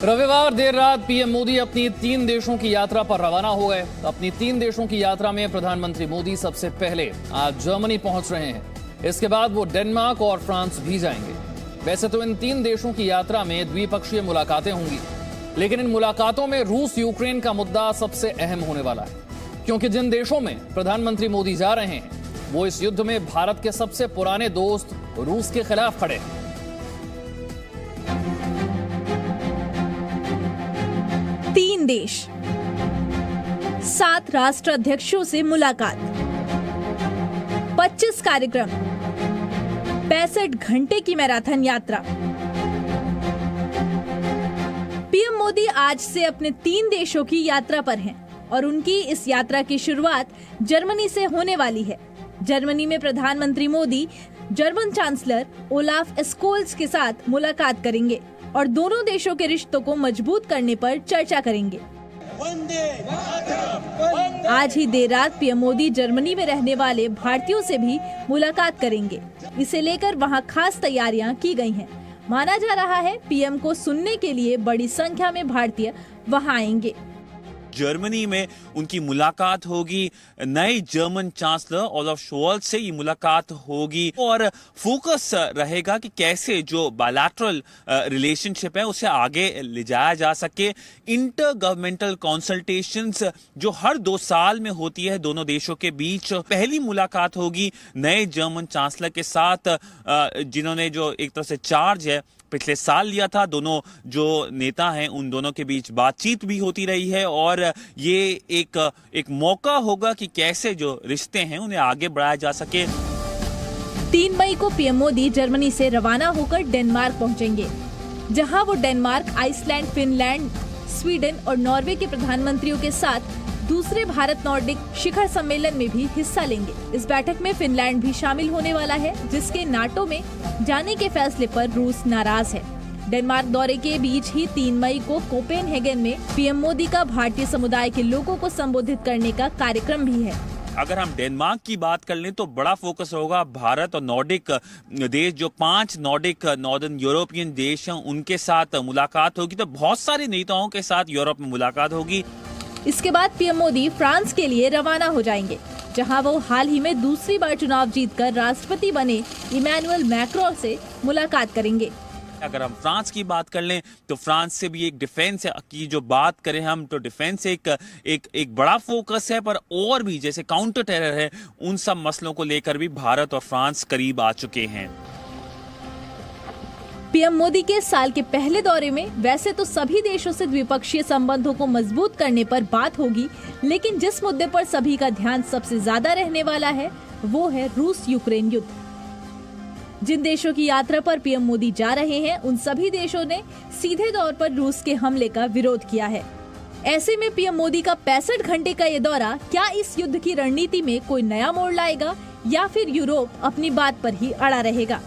रविवार देर रात पीएम मोदी अपनी 3 देशों की यात्रा पर रवाना हो गए। अपनी 3 देशों की यात्रा में प्रधानमंत्री मोदी सबसे पहले आज जर्मनी पहुंच रहे हैं। इसके बाद वो डेनमार्क और फ्रांस भी जाएंगे। वैसे तो इन 3 देशों की यात्रा में द्विपक्षीय मुलाकातें होंगी, लेकिन इन मुलाकातों में रूस यूक्रेन का मुद्दा सबसे अहम होने वाला है, क्योंकि जिन देशों में प्रधानमंत्री मोदी जा रहे हैं वो इस युद्ध में भारत के सबसे पुराने दोस्त रूस के खिलाफ खड़े हैं। 3 देश, 7 राष्ट्र अध्यक्षों से मुलाकात, 25 कार्यक्रम, 65 घंटे की मैराथन यात्रा। पीएम मोदी आज से अपने 3 देशों की यात्रा पर हैं और उनकी इस यात्रा की शुरुआत जर्मनी से होने वाली है। जर्मनी में प्रधानमंत्री Modi German chancellor Olaf Scholz के साथ मुलाकात करेंगे और दोनों देशों के रिश्तों को मजबूत करने पर चर्चा करेंगे। आज ही देर रात पीएम मोदी जर्मनी में रहने वाले भारतीयों से भी मुलाकात करेंगे। इसे लेकर वहां खास तैयारियां की गई हैं। माना जा रहा है पीएम को सुनने के लिए बड़ी संख्या में भारतीय वहां आएंगे। जर्मनी में उनकी मुलाकात होगी, नए जर्मन चांसलर ओलाफ शोल्ज से ये मुलाकात होगी और फोकस रहेगा कि कैसे जो बायलैटरल रिलेशनशिप है उसे आगे ले जाया जा सके। इंटर गवर्नमेंटल कंसल्टेशंस जो हर 2 साल में होती है दोनों देशों के बीच, पहली मुलाकात होगी नए जर्मन चांसलर के साथ, जिन्होंने जो एक तरह से चार्ज है पिछले साल लिया था। दोनों जो नेता हैं उन दोनों के बीच बातचीत भी होती रही है और ये एक मौका होगा कि कैसे जो रिश्ते हैं उन्हें आगे बढ़ाया जा सके। 3 मई को पीएम मोदी जर्मनी से रवाना होकर डेनमार्क पहुंचेंगे, जहां वो डेनमार्क, आइसलैंड, फिनलैंड, स्वीडन और नॉर्वे के प्रधानमंत्रियों के साथ दूसरे भारत नॉर्डिक शिखर सम्मेलन में भी हिस्सा लेंगे। इस बैठक में फिनलैंड भी शामिल होने वाला है, जिसके नाटो में जाने के फैसले पर रूस नाराज है। डेनमार्क दौरे के बीच ही 3 मई को कोपेनहेगन में पीएम मोदी का भारतीय समुदाय के लोगों को संबोधित करने का कार्यक्रम भी है। अगर हम डेनमार्क की बात कर लें तो बड़ा फोकस होगा भारत और नॉर्डिक देश, जो 5 नॉर्डिक नॉर्दर्न यूरोपियन देश हैं उनके साथ मुलाकात होगी। तो बहुत सारे नेताओं के साथ यूरोप में मुलाकात होगी। इसके बाद पीएम मोदी फ्रांस के लिए रवाना हो जाएंगे, जहां वो हाल ही में दूसरी बार चुनाव जीतकर राष्ट्रपति बने इमैनुअल मैक्रों से मुलाकात करेंगे। अगर हम फ्रांस की बात कर लें तो फ्रांस से भी एक डिफेंस की जो बात करें हम तो डिफेंस एक बड़ा फोकस है, पर और भी जैसे काउंटर टेरर है उन सब मसलों को लेकर भी भारत और फ्रांस करीब आ चुके हैं। पीएम मोदी के साल के पहले दौरे में वैसे तो सभी देशों से द्विपक्षीय संबंधों को मजबूत करने पर बात होगी, लेकिन जिस मुद्दे पर सभी का ध्यान सबसे ज्यादा रहने वाला है वो है रूस यूक्रेन युद्ध। जिन देशों की यात्रा पर पीएम मोदी जा रहे हैं उन सभी देशों ने सीधे तौर पर रूस के हमले का विरोध किया है। ऐसे में पीएम मोदी का 65 घंटे का ये दौरा क्या इस युद्ध की रणनीति में कोई नया मोड़ लाएगा या फिर यूरोप अपनी बात पर ही अड़ा रहेगा?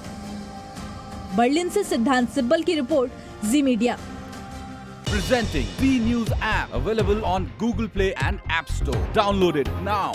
बर्लिन से सिद्धांत सिब्बल की report, ji media. Presenting B News app, available on Google Play and App Store. Download it now.